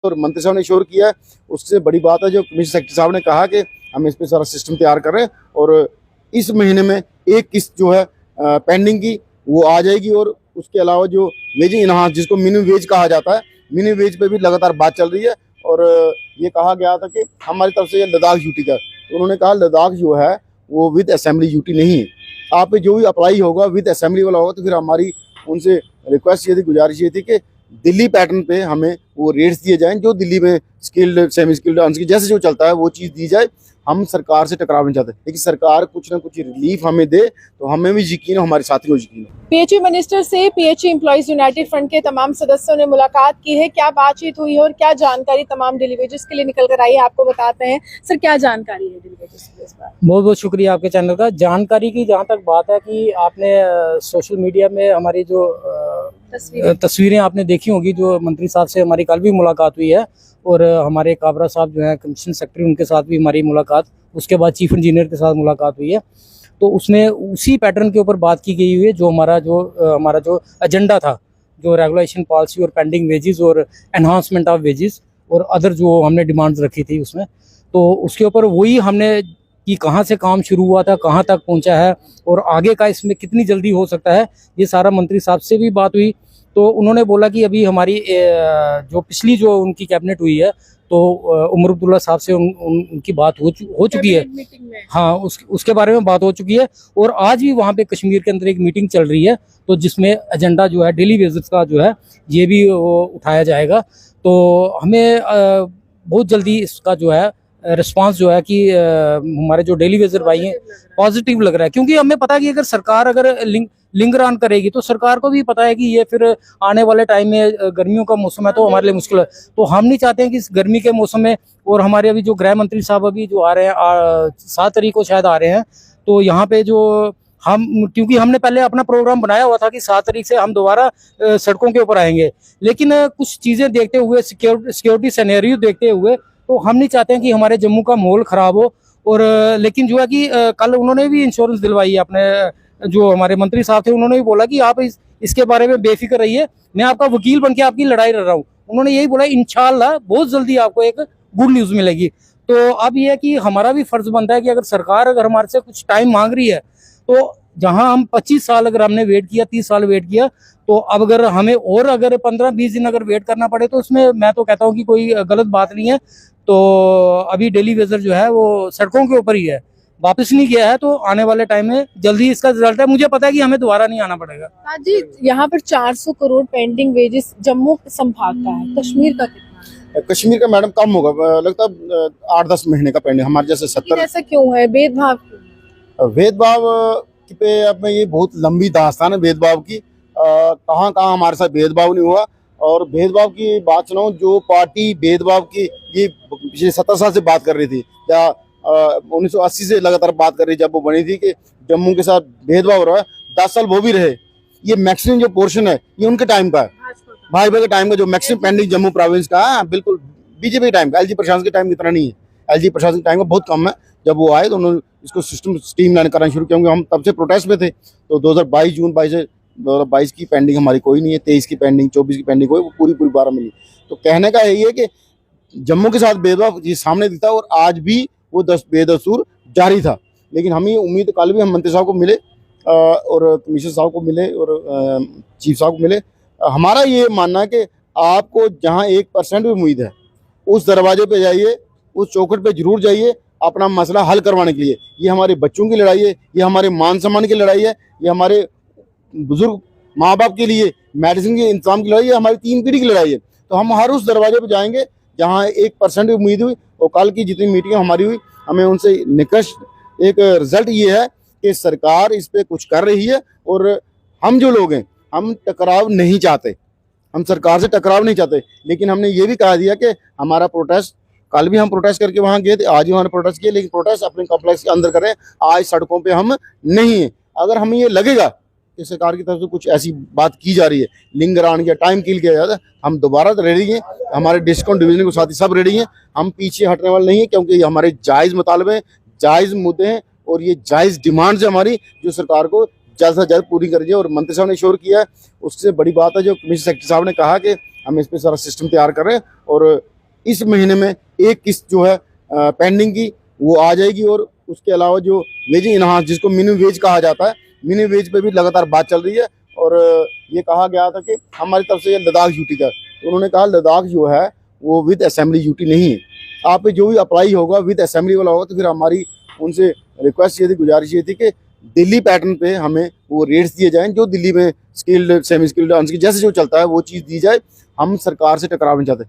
और मंत्री साहब ने श्योर किया है। उससे बड़ी बात है जो कमिश्नर सेक्रेटरी साहब ने कहा कि हम इस पे सारा सिस्टम तैयार कर रहे हैं और इस महीने में एक किस्त जो है पेंडिंग की वो आ जाएगी। और उसके अलावा जो वेजिंग इनहांस जिसको मिनिमम वेज कहा जाता है, मिनिमम वेज पे भी लगातार बात चल रही है। और ये कहा गया था कि हमारी तरफ से ये लद्दाख यूटी का, तो उन्होंने कहा लद्दाख जो है वो विद असेंबली यूटी नहीं है। आप पे जो भी अप्लाई होगा विद असेंबली वाला होगा। तो फिर हमारी उनसे रिक्वेस्ट ये थी, गुजारिश ये थी कि दिल्ली पैटर्न पे हमें वो रेट्स दिए जाएं जो दिल्ली में स्किल्ड, सेमी स्किल्ड, अनस्किल्ड जैसे जो चलता है वो चीज़ दी जाए। हम सरकार से टकराव नहीं चाहते, लेकिन सरकार कुछ ना कुछ रिलीफ हमें दे तो हमें भी यकीन है, हमारे साथियों को यकीन है। पीएचई मिनिस्टर से पीएचई एम्प्लॉइज यूनाइटेड फ्रंट के तमाम सदस्यों ने मुलाकात की है। क्या बातचीत हुई है और क्या जानकारी तमाम डेली वेजेस के लिए निकल कर आई है, आपको बताते हैं। सर, क्या जानकारी है डेली वेजेस की इस बार? बहुत बहुत शुक्रिया आपके चैनल का। जानकारी की जहाँ तक बात है कि आपने सोशल मीडिया में हमारी जो तस्वीरें आपने देखी होंगी, जो मंत्री साहब से हमारी कल भी मुलाकात हुई है और हमारे काबरा साहब जो है कमिश्नर सेक्रेटरी, उनके साथ भी हमारी मुलाकात, उसके बाद चीफ इंजीनियर के साथ मुलाकात हुई है। तो उसमें उसी पैटर्न के ऊपर बात की गई हुई है जो हमारा जो एजेंडा था, जो रेगुलेशन पॉलिसी और पेंडिंग वेजेस और एनहांसमेंट ऑफ वेजेस और अदर जो हमने डिमांड्स रखी थी उसमें, तो उसके ऊपर वही हमने कि कहाँ से काम शुरू हुआ था, कहाँ तक पहुँचा है और आगे का इसमें कितनी जल्दी हो सकता है, ये सारा मंत्री साहब से भी बात हुई। तो उन्होंने बोला कि अभी हमारी जो पिछली जो उनकी कैबिनेट हुई है तो उमर अब्दुल्ला साहब से उनकी बात हो चुकी है। हाँ, उसके बारे में बात हो चुकी है और आज भी वहाँ पे कश्मीर के अंदर एक मीटिंग चल रही है, तो जिसमें एजेंडा जो है डेली वेजेस का जो है ये भी उठाया जाएगा। तो हमें बहुत जल्दी इसका जो है रिस्पांस जो है कि हमारे जो डेली वेजर भाई हैं पॉजिटिव लग रहा है, क्योंकि हमें पता है कि अगर सरकार लिंगर ऑन करेगी तो सरकार को भी पता है कि ये फिर आने वाले टाइम में गर्मियों का मौसम है तो हमारे लिए मुश्किल है। तो हम नहीं चाहते हैं कि इस गर्मी के मौसम में, और हमारे अभी जो गृह मंत्री साहब अभी जो आ रहे हैं 7 तारीख को शायद आ रहे हैं, तो यहाँ पे जो हम, क्योंकि हमने पहले अपना प्रोग्राम बनाया हुआ था कि 7 तारीख से हम दोबारा सड़कों के ऊपर आएंगे, लेकिन कुछ चीज़ें देखते हुए, सिक्योरिटी सिनेरियो देखते हुए, तो हम नहीं चाहते हैं कि हमारे जम्मू का माहौल ख़राब हो। और लेकिन जो है कि कल उन्होंने भी इंश्योरेंस दिलवाई है, अपने जो हमारे मंत्री साहब थे उन्होंने भी बोला कि आप इसके बारे में बेफिक्र रहिए, मैं आपका वकील बन के आपकी लड़ाई लड़ रहा हूँ। उन्होंने यही बोला इंशाल्लाह बहुत जल्दी आपको एक गुड न्यूज़ मिलेगी। तो अब यह है कि हमारा भी फर्ज बनता है कि अगर सरकार अगर हमारे से कुछ टाइम मांग रही है, तो जहां हम 25 साल अगर हमने वेट किया, 30 साल वेट किया, तो अब अगर हमें और अगर 15-20 दिन अगर वेट करना पड़े तो उसमें मैं तो कहता हूं कि कोई गलत बात नहीं है। तो अभी डेली वेजर जो है वो सड़कों के ऊपर ही है, वापस नहीं गया है, तो आने वाले टाइम में जल्दी इसका रिजल्ट है। मुझे पता है कि हमें दोबारा नहीं आना पड़ेगा। हाँ जी, यहाँ पर 400 करोड़ पेंडिंग वेजेस जम्मू संभाग का है, कश्मीर का कितना है? कश्मीर का मैडम कम होगा, लगता है 8-10 महीने का पेंडिंग, हमारे जैसे 70। ऐसा क्यों है? भेदभाव पे अब ये बहुत लंबी दास्तान है भेदभाव की। कहाँ कहाँ हमारे साथ भेदभाव नहीं हुआ। और भेदभाव की बात सुनाऊं, जो पार्टी भेदभाव की ये पिछले 70 साल से बात कर रही थी, या 1980 से लगातार बात कर रही, जब वो बनी थी कि जम्मू के साथ भेदभाव हो रहा है, 10 साल वो भी रहे। ये मैक्सिमम जो पोर्शन है ये उनके टाइम का है, भाजपा के टाइम का जो मैक्सिमम पेंडिंग जम्मू प्रोविंस का है, बिल्कुल बीजेपी के टाइम का। एलजी प्रशासन के टाइम इतना नहीं है, एलजी प्रशासन के टाइम का बहुत कम है। जब वो आए तो उन्होंने इसको सिस्टम स्ट्रीमलाइन करना शुरू किया, क्योंकि हम तब से प्रोटेस्ट में थे। तो 2022 जून 2022 की पेंडिंग हमारी कोई नहीं है, 23 की पेंडिंग, 24 की पेंडिंग कोई, वो पूरी 12 मिली। तो कहने का यही है कि जम्मू के साथ भेदभाव ये सामने दिखता है और आज भी वो बेदस्तूर जारी था। लेकिन हमें उम्मीद, कल भी हम मंत्री साहब को मिले और कमिश्नर साहब को मिले और चीफ साहब को मिले। हमारा ये मानना है कि आपको जहाँ 1% भी उम्मीद है, उस दरवाजे पे जाइए, उस चौखट पे जरूर जाइए अपना मसला हल करवाने के लिए। ये हमारे बच्चों की लड़ाई है, ये हमारे मान सम्मान की लड़ाई है, ये हमारे बुजुर्ग माँ बाप के लिए मेडिसिन के इंतजाम की लड़ाई है, हमारी 3 पीढ़ी की लड़ाई है। तो हम हर उस दरवाजे पे जाएंगे जहाँ 1% भी उम्मीद हुई। और कल की जितनी मीटिंग हमारी हुई, हमें उनसे निष्कर्ष एक रिजल्ट ये है कि सरकार इस पे कुछ कर रही है। और हम जो लोग हैं, हम टकराव नहीं चाहते, हम सरकार से टकराव नहीं चाहते। लेकिन हमने ये भी कहा दिया कि हमारा प्रोटेस्ट, कल भी हम प्रोटेस्ट करके वहाँ गए थे, आज भी हमारे प्रोटेस्ट किए, लेकिन प्रोटेस्ट अपने कॉम्प्लेक्स के अंदर करें, आज सड़कों पे हम नहीं हैं। अगर हमें ये लगेगा कि सरकार की तरफ से कुछ ऐसी बात की जा रही है, लिंगर ऑन किया, टाइम किल किया जाता है, हम दोबारा रेडी हैं। हमारे डिस्काउंट डिवीजन को साथी सब रेडी हैं, हम पीछे हटने वाले नहीं हैं, क्योंकि ये हमारे जायज़ मुतालबे हैं, जायज़ मुद्दे हैं और ये जायज़ डिमांड्स है हमारी, जो सरकार को जल्द से जल्द पूरी करिए। और मंत्री साहब ने श्योर किया है। उससे बड़ी बात है जो कमिश्नर सेक्रेटरी साहब ने कहा कि हम इस पर सारा सिस्टम तैयार कर रहे हैं और इस महीने में एक किस्त जो है पेंडिंग की वो आ जाएगी। और उसके अलावा जो वेज इनहांस जिसको मिनिमम वेज कहा जाता है, मिनिमम वेज पे भी लगातार बात चल रही है। और ये कहा गया था कि हमारी तरफ से ये लद्दाख यूटी का, तो उन्होंने कहा लद्दाख जो है वो विद असेंबली यूटी नहीं है। आप पे जो भी अप्लाई होगा विद असेंबली वाला होगा, तो फिर हमारी उनसे रिक्वेस्ट ये थी, गुजारिश ये थी कि दिल्ली पैटर्न पे हमें वो रेट्स दिए जाएं, जो दिल्ली में स्किल्ड, सेमी स्किल्ड, अनस्किल्ड जैसे जो चलता है वो चीज़ दी जाए। हम सरकार से टकराव नहीं चाहते।